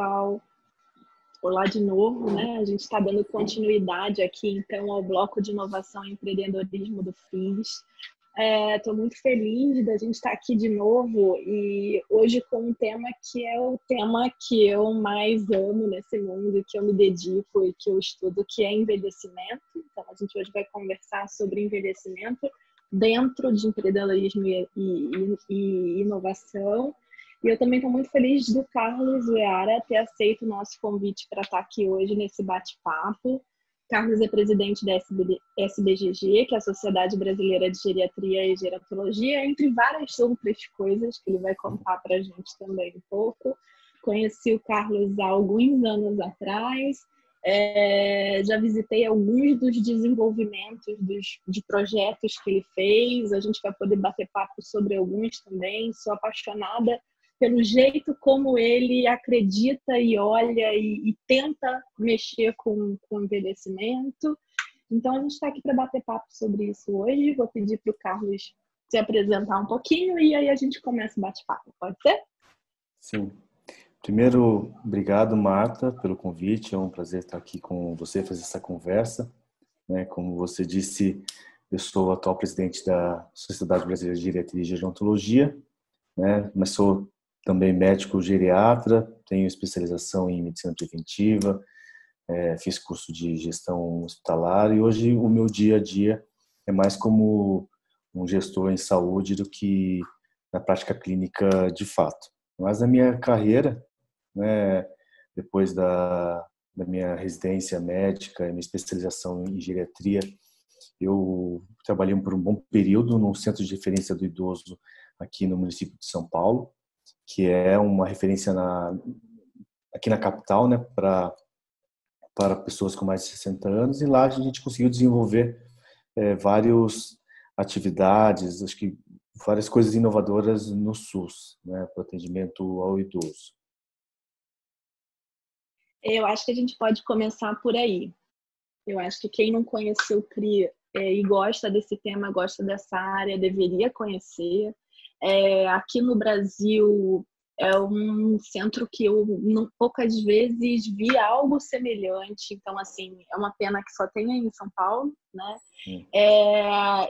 pessoal. Olá de novo, né? A gente está dando continuidade aqui, então, ao bloco de inovação e empreendedorismo do FIS. Estou muito feliz da gente estar aqui de novo e hoje com um tema que é o tema que eu mais amo nesse mundo, que eu me dedico e que eu estudo, que é envelhecimento. Então, a gente hoje vai conversar sobre envelhecimento dentro de empreendedorismo e inovação. E eu também estou muito feliz do Carlos Uehara ter aceito o nosso convite para estar aqui hoje nesse bate-papo. Carlos é presidente da SBGG, que é a Sociedade Brasileira de Geriatria e Gerontologia, entre várias outras coisas que ele vai contar para a gente também um pouco. Conheci o Carlos há alguns anos atrás, já visitei alguns dos desenvolvimentos de projetos que ele fez, a gente vai poder bater papo sobre alguns também. Sou apaixonada pelo jeito como ele acredita e olha e tenta mexer com o envelhecimento. Então, a gente está aqui para bater papo sobre isso hoje. Vou pedir para o Carlos se apresentar um pouquinho e aí a gente começa o bate-papo. Pode ser? Sim. Primeiro, obrigado, Marta, pelo convite. É um prazer estar aqui com você, fazer essa conversa. Como você disse, eu sou o atual presidente da Sociedade Brasileira de Geriatria e Gerontologia, mas sou também médico geriatra, tenho especialização em medicina preventiva, fiz curso de gestão hospitalar e hoje o meu dia a dia é mais como um gestor em saúde do que na prática clínica de fato. Mas na minha carreira, depois da minha residência médica e minha especialização em geriatria, eu trabalhei por um bom período no Centro de Referência do Idoso aqui no município de São Paulo, que é uma referência aqui na capital, para pessoas com mais de 60 anos. E lá a gente conseguiu desenvolver várias atividades, acho que várias coisas inovadoras no SUS, para o atendimento ao idoso. Eu acho que a gente pode começar por aí. Eu acho que quem não conheceu o CRI e gosta desse tema, gosta dessa área, deveria conhecer. Aqui no Brasil é um centro que eu poucas vezes vi algo semelhante. Então, assim, é uma pena que só tenha em São Paulo, né?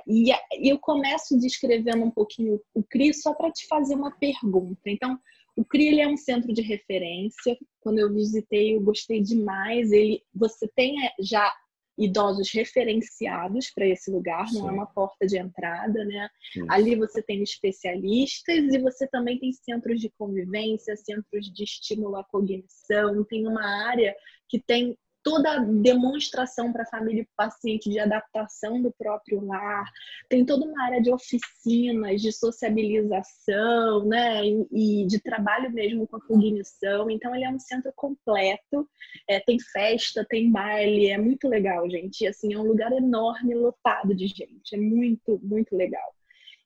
E eu começo descrevendo um pouquinho o CRI só para te fazer uma pergunta. Então, o CRI ele é um centro de referência. Quando eu visitei, eu gostei demais. Você tem já idosos referenciados para esse lugar, não é uma porta de entrada, né? Ali você tem especialistas e você também tem centros de convivência, centros de estímulo à cognição, tem uma área que tem toda a demonstração para a família e para o paciente de adaptação do próprio lar, tem toda uma área de oficinas, de sociabilização, né? E de trabalho mesmo com a cognição. Então, ele é um centro completo, tem festa, tem baile, é muito legal, gente. E, assim, é um lugar enorme, lotado de gente, é muito, muito legal.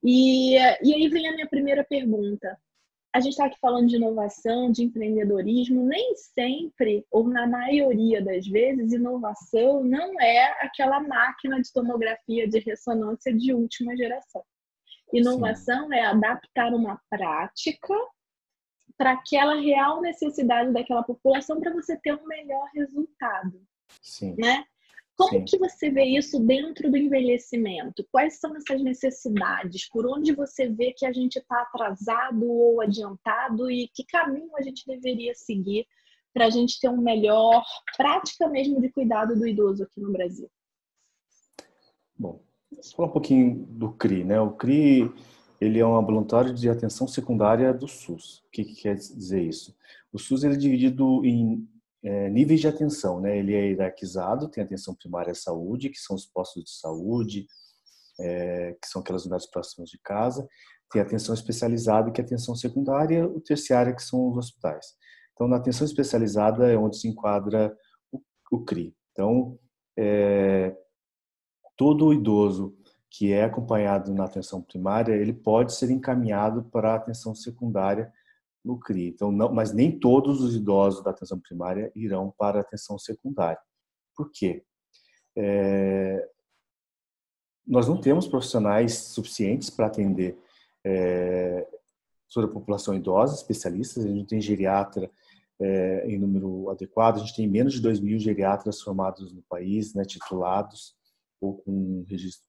E aí vem a minha primeira pergunta. A gente está aqui falando de inovação, de empreendedorismo, nem sempre, ou na maioria das vezes, inovação não é aquela máquina de tomografia de ressonância de última geração. Inovação é adaptar uma prática para aquela real necessidade daquela população para você ter um melhor resultado. Né? Como que você vê isso dentro do envelhecimento? Quais são essas necessidades? Por onde você vê que a gente está atrasado ou adiantado e que caminho a gente deveria seguir para a gente ter uma melhor prática mesmo de cuidado do idoso aqui no Brasil? Bom, vamos falar um pouquinho do CRI, O CRI ele é um ambulatório de atenção secundária do SUS. O que quer dizer isso? O SUS ele é dividido em níveis de atenção, Ele é hierarquizado, tem atenção primária à saúde, que são os postos de saúde, que são aquelas unidades próximas de casa, tem atenção especializada, que é a atenção secundária, o terciário, que são os hospitais. Então, na atenção especializada é onde se enquadra o CRI. Então, todo idoso que é acompanhado na atenção primária, ele pode ser encaminhado para a atenção secundária no CRI. Então, mas nem todos os idosos da atenção primária irão para a atenção secundária. Por quê? Nós não temos profissionais suficientes para atender toda a população idosa, especialistas. A gente tem geriatra em número adequado. A gente tem menos de 2.000 geriatras formados no país, né, titulados, ou com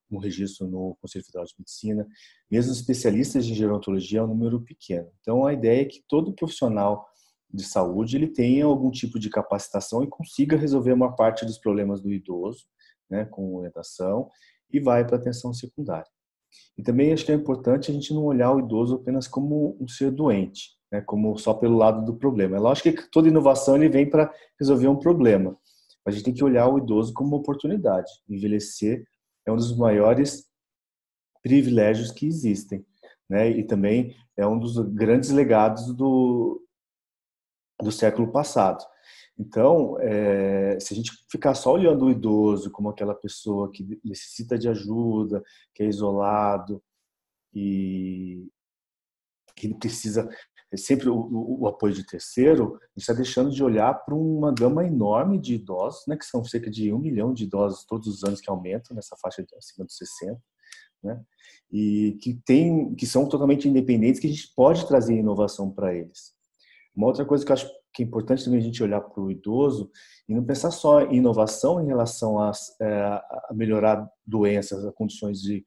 um registro no Conselho Federal de Medicina. Mesmo especialistas em gerontologia é um número pequeno. Então, a ideia é que todo profissional de saúde ele tenha algum tipo de capacitação e consiga resolver uma parte dos problemas do idoso, né, com orientação, e vai para a atenção secundária. E também acho que é importante a gente não olhar o idoso apenas como um ser doente, né, como só pelo lado do problema. É lógico que toda inovação ele vem para resolver um problema. A gente tem que olhar o idoso como uma oportunidade. Envelhecer é um dos maiores privilégios que existem, né? E também é um dos grandes legados do século passado. Então, se a gente ficar só olhando o idoso como aquela pessoa que necessita de ajuda, que é isolado e que ele precisa sempre o apoio de terceiro, a gente está deixando de olhar para uma gama enorme de idosos, né, que são cerca de 1 milhão de idosos todos os anos que aumentam nessa faixa acima dos 60, né, e que são totalmente independentes, que a gente pode trazer inovação para eles. Uma outra coisa que eu acho que é importante também a gente olhar para o idoso e não pensar só em inovação em relação a melhorar doenças, a condições de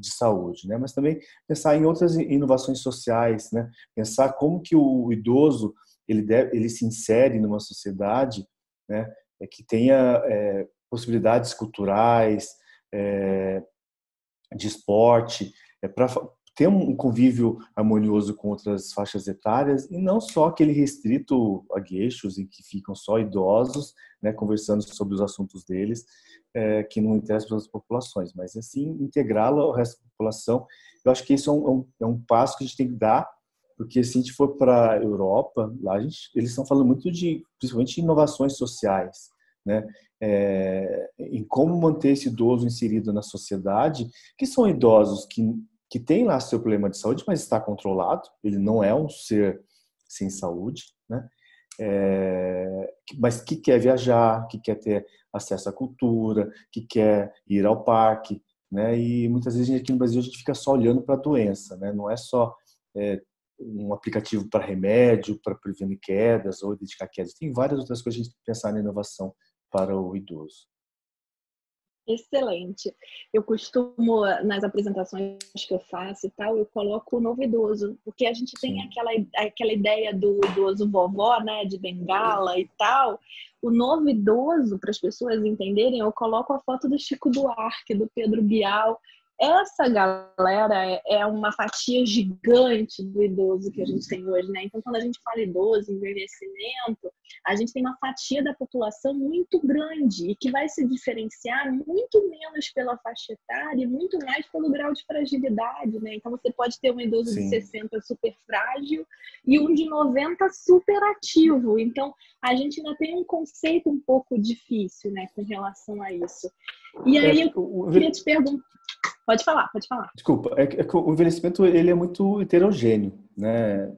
saúde, né? Mas também pensar em outras inovações sociais, né? Pensar como que o idoso ele se insere numa sociedade, né? Que tenha possibilidades culturais, de esporte, para ter um convívio harmonioso com outras faixas etárias e não só aquele restrito a gueixos em que ficam só idosos, né, conversando sobre os assuntos deles, que não interessam para as populações, mas assim integrá-lo ao resto da população. Eu acho que isso é um passo que a gente tem que dar, porque se a gente for para a Europa, lá eles estão falando muito principalmente de inovações sociais, né? Em como manter esse idoso inserido na sociedade, que são idosos que têm lá seu problema de saúde, mas está controlado, ele não é um ser sem saúde, né? Mas que quer viajar, que quer ter acesso à cultura, que quer ir ao parque, né? E muitas vezes aqui no Brasil a gente fica só olhando para a doença, né? Não é só um aplicativo para remédio, para prevenir quedas ou identificar quedas. Tem várias outras coisas que a gente tem que pensar na inovação para o idoso. Excelente. Eu costumo, nas apresentações que eu faço e tal, eu coloco o novo idoso, porque a gente tem aquela ideia do idoso vovó, né, de bengala e tal. O novo idoso, para as pessoas entenderem, eu coloco a foto do Chico Buarque, do Pedro Bial. Essa galera é uma fatia gigante do idoso que a gente tem hoje, né? Então, quando a gente fala idoso, envelhecimento, a gente tem uma fatia da população muito grande e que vai se diferenciar muito menos pela faixa etária e muito mais pelo grau de fragilidade, né? Então, você pode ter um idoso de 60 super frágil e um de 90 super ativo. Então, a gente ainda tem um conceito um pouco difícil, né, com relação a isso. E aí, eu queria te perguntar... Pode falar. Desculpa, que o envelhecimento ele é muito heterogêneo, né?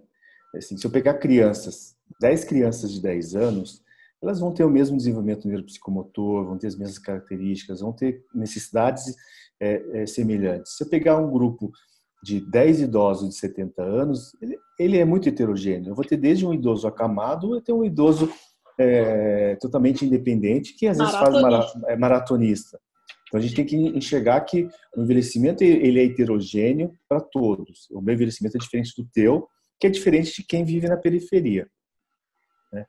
Assim, se eu pegar 10 crianças de 10 anos, elas vão ter o mesmo desenvolvimento neuropsicomotor, vão ter as mesmas características, vão ter necessidades semelhantes. Se eu pegar um grupo de 10 idosos de 70 anos, ele é muito heterogêneo. Eu vou ter desde um idoso acamado até um idoso totalmente independente, que às vezes faz maratonista. Então, a gente tem que enxergar que o envelhecimento ele é heterogêneo para todos. O meu envelhecimento é diferente do teu, que é diferente de quem vive na periferia, né?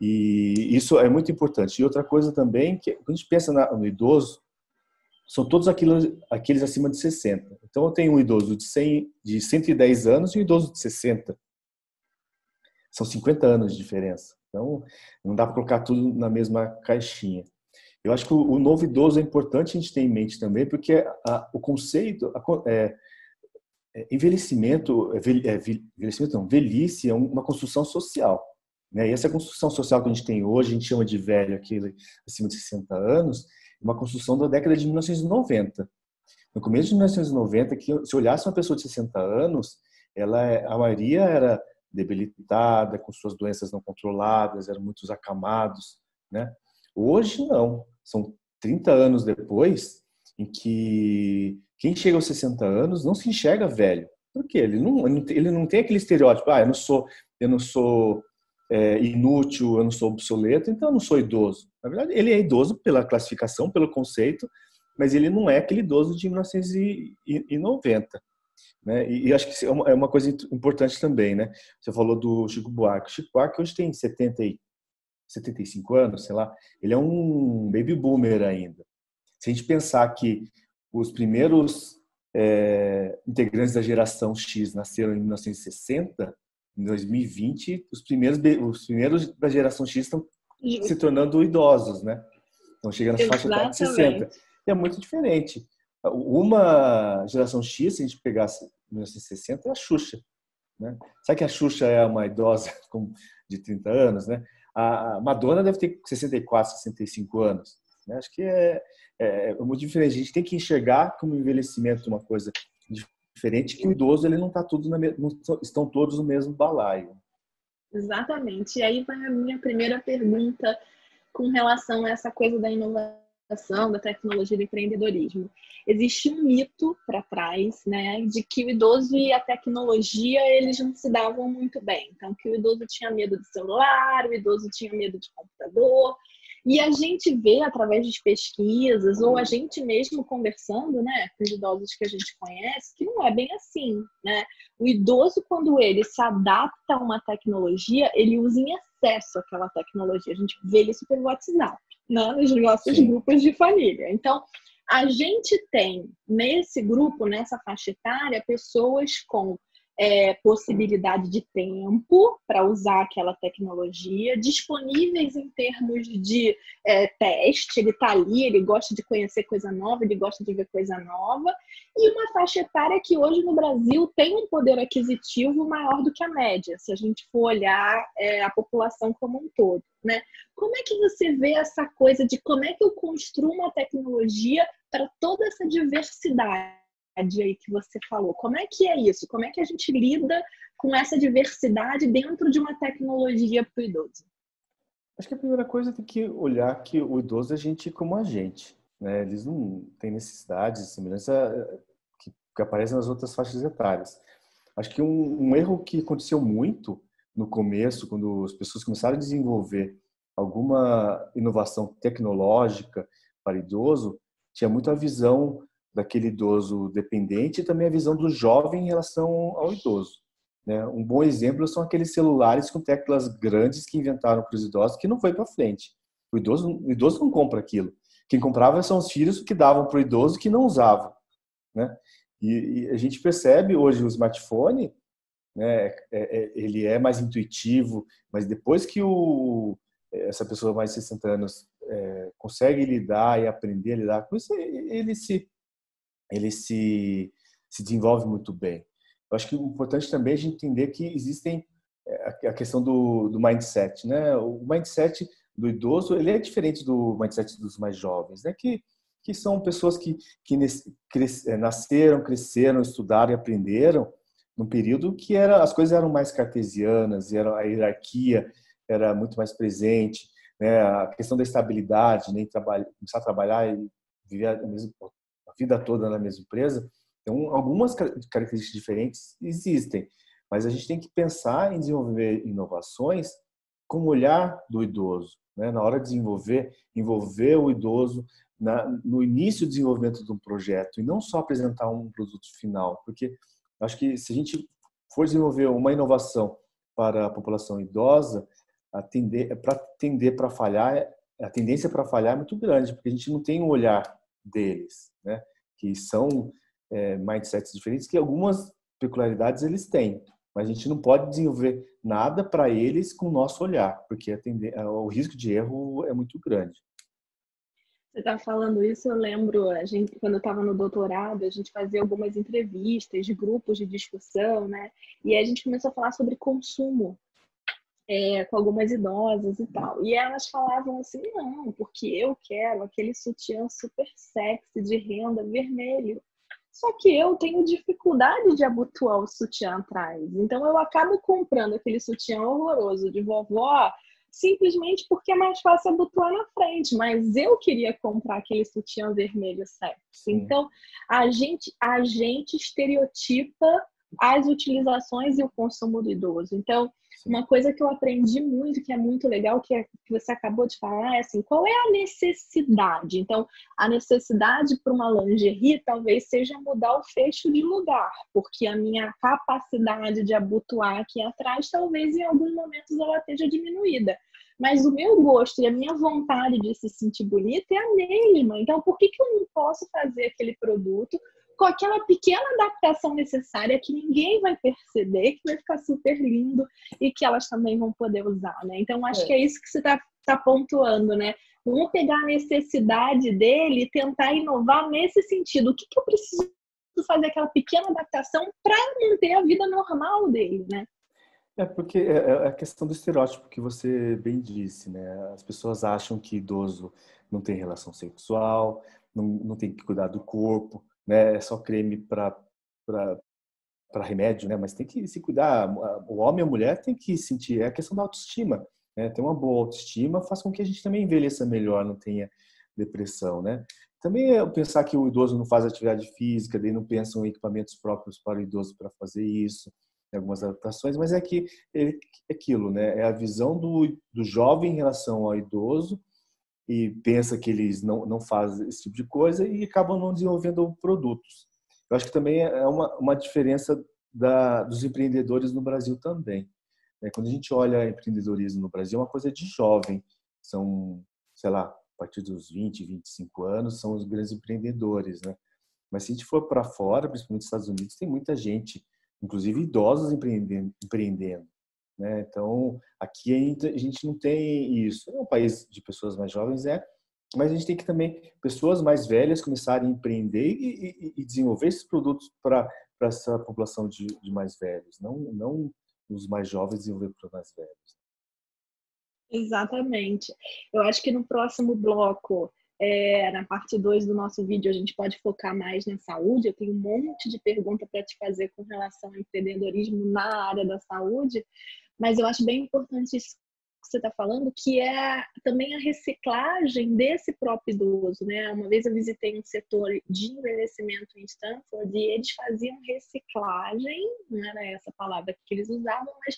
E isso é muito importante. E outra coisa também, que quando a gente pensa no idoso, são todos aqueles acima de 60. Então, eu tenho um idoso de 110 anos e um idoso de 60. São 50 anos de diferença. Então, não dá para colocar tudo na mesma caixinha. Eu acho que o novo idoso é importante a gente ter em mente também, porque o conceito, velhice é uma construção social, né? E essa construção social que a gente tem hoje, a gente chama de velho aquele acima de 60 anos, é uma construção da década de 1990. No começo de 1990, se olhasse uma pessoa de 60 anos, a maioria era debilitada, com suas doenças não controladas, eram muitos acamados, né? Hoje não, são 30 anos depois em que quem chega aos 60 anos não se enxerga velho. Por quê? Ele não tem aquele estereótipo, eu não sou inútil, eu não sou obsoleto, então eu não sou idoso. Na verdade, ele é idoso pela classificação, pelo conceito, mas ele não é aquele idoso de 1990. Né? E acho que é uma coisa importante também, né? Você falou do Chico Buarque. O Chico Buarque hoje tem 75 anos, sei lá. Ele é um baby boomer ainda. Se a gente pensar que os primeiros integrantes da geração X nasceram em 1960, em 2020, os primeiros da geração X estão se tornando idosos, né? Estão chegando à faixa etária de 60. E é muito diferente. Uma geração X, se a gente pegasse 1960, é a Xuxa. Né? Sabe que a Xuxa é uma idosa de 30 anos, né? A Madonna deve ter 64, 65 anos. Né? Acho que é muito diferente. A gente tem que enxergar como envelhecimento uma coisa diferente, que o idoso ele não está estão todos no mesmo balaio. Exatamente. E aí vai a minha primeira pergunta com relação a essa coisa da inovação, da tecnologia, do empreendedorismo. Existe um mito para trás, né, de que o idoso e a tecnologia eles não se davam muito bem. Então, que o idoso tinha medo de celular, o idoso tinha medo de computador. E a gente vê através de pesquisas, ou a gente mesmo conversando, né, com os idosos que a gente conhece, que não é bem assim, né? O idoso, quando ele se adapta a uma tecnologia, ele usa em excesso aquela tecnologia. A gente vê isso pelo WhatsApp, né, nos nossos grupos de família. Então, a gente tem nesse grupo, nessa faixa etária, pessoas com possibilidade de tempo para usar aquela tecnologia, disponíveis em termos de teste, ele está ali, ele gosta de conhecer coisa nova, ele gosta de ver coisa nova, e uma faixa etária que hoje no Brasil tem um poder aquisitivo maior do que a média, se a gente for olhar a população como um todo, né? Como é que você vê essa coisa de como é que eu construo uma tecnologia para toda essa diversidade aí que você falou? Como é que é isso? Como é que a gente lida com essa diversidade dentro de uma tecnologia para o idoso? Acho que a primeira coisa tem que olhar que o idoso é gente como a gente, né? Eles não têm necessidades, semelhança que aparecem nas outras faixas etárias. Acho que um erro que aconteceu muito no começo, quando as pessoas começaram a desenvolver alguma inovação tecnológica para idoso, tinha muito a visão daquele idoso dependente e também a visão do jovem em relação ao idoso. Né? Um bom exemplo são aqueles celulares com teclas grandes que inventaram para os idosos, que não foi para frente. O idoso não compra aquilo. Quem comprava são os filhos que davam para o idoso que não usavam. Né? E a gente percebe hoje o smartphone, né, ele é mais intuitivo, mas depois que essa pessoa mais de 60 anos consegue lidar e aprender a lidar com isso, ele se desenvolve muito bem. Eu acho que o importante também é a gente entender que existem a questão do mindset, né? O mindset do idoso ele é diferente do mindset dos mais jovens, né? Que são pessoas que nasceram, cresceram, estudaram e aprenderam num período que as coisas eram mais cartesianas, a hierarquia era muito mais presente, né? A questão da estabilidade, né? Começar a trabalhar e viver a vida toda na mesma empresa. Então, algumas características diferentes existem, mas a gente tem que pensar em desenvolver inovações com o olhar do idoso, né? Na hora de envolver o idoso no início do desenvolvimento de um projeto e não só apresentar um produto final, porque acho que se a gente for desenvolver uma inovação para a população idosa, a tendência para falhar é muito grande, porque a gente não tem um olhar deles, né? Que são mindsets diferentes, que algumas peculiaridades eles têm, mas a gente não pode desenvolver nada para eles com o nosso olhar, porque o risco de erro é muito grande. Você está falando isso, eu lembro, quando eu estava no doutorado, a gente fazia algumas entrevistas de grupos de discussão, né? E aí a gente começou a falar sobre consumo com algumas idosas e tal. E elas falavam assim, não, porque eu quero aquele sutiã super sexy de renda vermelho. Só que eu tenho dificuldade de abotoar o sutiã atrás. Então eu acabo comprando aquele sutiã horroroso de vovó simplesmente porque é mais fácil abotoar na frente. Mas eu queria comprar aquele sutiã vermelho sexy. Então a gente estereotipa as utilizações e o consumo do idoso. Então, sim. uma coisa que eu aprendi muito, que é muito legal, que você acabou de falar, é assim, qual é a necessidade? Então, a necessidade para uma lingerie talvez seja mudar o fecho de lugar, porque a minha capacidade de abotoar aqui atrás, talvez em alguns momentos ela esteja diminuída. Mas o meu gosto e a minha vontade de se sentir bonita é a mesma. Então, por que eu não posso fazer aquele produto com aquela pequena adaptação necessária que ninguém vai perceber, que vai ficar super lindo e que elas também vão poder usar, né? Então, acho que é isso que você tá pontuando, né? Vamos pegar a necessidade dele e tentar inovar nesse sentido. O que eu preciso fazer aquela pequena adaptação para manter a vida normal dele, né? Porque é a questão do estereótipo que você bem disse, né? As pessoas acham que idoso não tem relação sexual, não tem que cuidar do corpo, né? É só creme para remédio, né? Mas tem que se cuidar. O homem e a mulher tem que sentir. É a questão da autoestima, né? Ter uma boa autoestima faz com que a gente também envelheça melhor, não tenha depressão, né? Também é pensar que o idoso não faz atividade física, daí não pensam em equipamentos próprios para o idoso para fazer isso, tem algumas adaptações, mas é que é aquilo, né? É a visão do jovem em relação ao idoso e pensa que eles não fazem esse tipo de coisa e acabam não desenvolvendo produtos. Eu acho que também é uma diferença dos empreendedores no Brasil também, né? Quando a gente olha empreendedorismo no Brasil, é uma coisa de jovem, são, sei lá, a partir dos 20, 25 anos, são os grandes empreendedores, né? Mas se a gente for para fora, principalmente nos Estados Unidos, tem muita gente, inclusive idosos empreendendo, né? Então, aqui ainda a gente não tem isso. É um país de pessoas mais jovens, mas a gente tem que também pessoas mais velhas começarem a empreender e desenvolver esses produtos para essa população de mais velhos, não os mais jovens desenvolver para os mais velhos. Exatamente. Eu acho que no próximo bloco, na parte 2 do nosso vídeo, a gente pode focar mais na saúde. Eu tenho um monte de pergunta para te fazer com relação ao empreendedorismo na área da saúde, mas eu acho bem importante isso que você está falando, que é também a reciclagem desse próprio idoso, né? Uma vez eu visitei um setor de envelhecimento em Stanford e eles faziam reciclagem, não era essa palavra que eles usavam, mas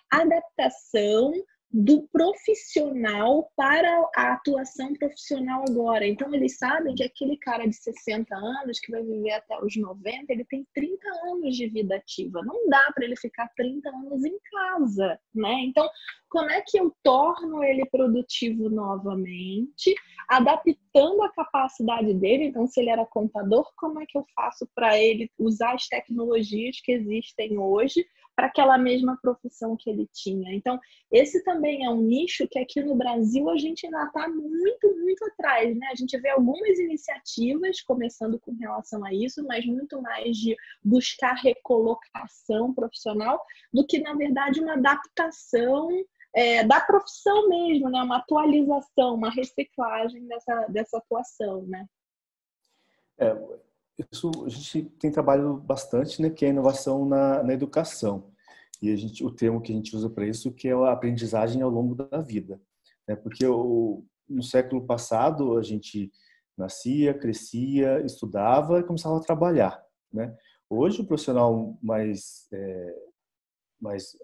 adaptação do profissional para a atuação profissional agora. Então, eles sabem que aquele cara de 60 anos, que vai viver até os 90, ele tem 30 anos de vida ativa. Não dá para ele ficar 30 anos em casa, né? Então, como é que eu torno ele produtivo novamente, adaptando a capacidade dele? Então, se ele era contador, como é que eu faço para ele usar as tecnologias que existem hoje para aquela mesma profissão que ele tinha? Então, esse também é um nicho que aqui no Brasil a gente ainda está muito, muito atrás, né? A gente vê algumas iniciativas começando com relação a isso, mas muito mais de buscar recolocação profissional do que, na verdade, uma adaptação da profissão mesmo, né? Uma atualização, uma reciclagem dessa atuação, né? Isso a gente tem trabalhado bastante, né, que é a inovação na educação. E o termo que a gente usa para isso que é a aprendizagem ao longo da vida, né? Porque no século passado a gente nascia, crescia, estudava e começava a trabalhar, né? Hoje o profissional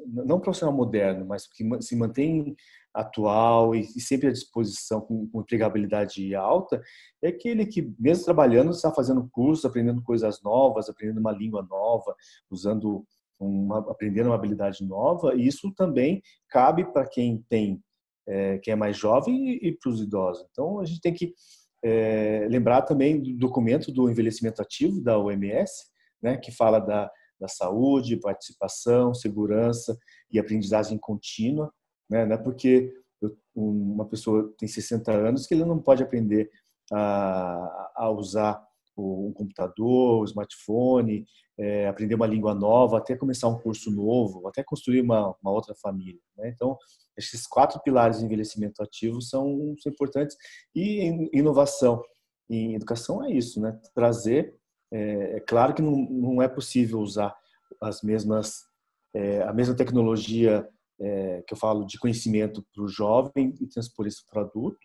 não profissional moderno, mas que se mantém atual e sempre à disposição com empregabilidade alta, é aquele que, mesmo trabalhando, está fazendo cursos, aprendendo coisas novas, aprendendo uma língua nova, aprendendo uma habilidade nova, e isso também cabe para quem quem é mais jovem e para os idosos. Então, a gente tem que lembrar também do documento do envelhecimento ativo da OMS, né, que fala da saúde, participação, segurança e aprendizagem contínua, né? Não é porque uma pessoa tem 60 anos que ele não pode aprender a usar um computador, o smartphone, aprender uma língua nova, até começar um curso novo, até construir uma outra família, né? Então, esses 4 pilares de envelhecimento ativo são importantes. E inovação em educação é isso, né? Trazer. É claro que não é possível usar a mesma tecnologia que eu falo de conhecimento para o jovem e transpor isso para o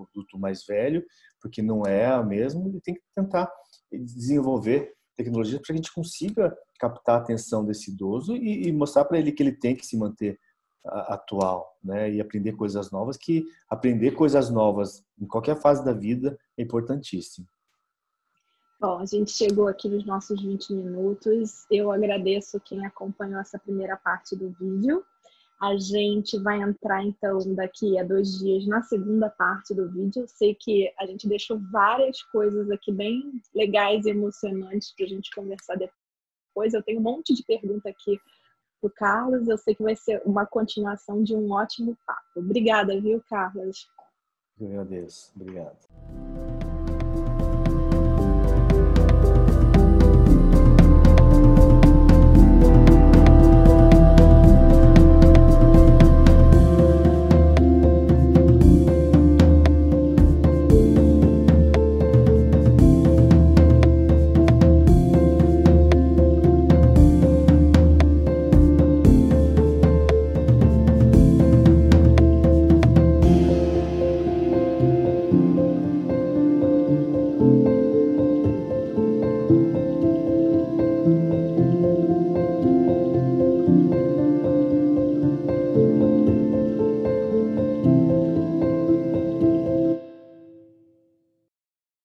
adulto mais velho, porque não é a mesma, e tem que tentar desenvolver tecnologia para que a gente consiga captar a atenção desse idoso e mostrar para ele que ele tem que se manter atual, né? E aprender coisas novas, que aprender coisas novas em qualquer fase da vida é importantíssimo. Bom, a gente chegou aqui nos nossos 20 minutos. Eu agradeço quem acompanhou essa primeira parte do vídeo. A gente vai entrar, então, daqui a 2 dias na segunda parte do vídeo. Eu sei que a gente deixou várias coisas aqui bem legais e emocionantes para a gente conversar depois. Eu tenho um monte de pergunta aqui para o Carlos. Eu sei que vai ser uma continuação de um ótimo papo. Obrigada, viu, Carlos? Eu agradeço. Obrigado.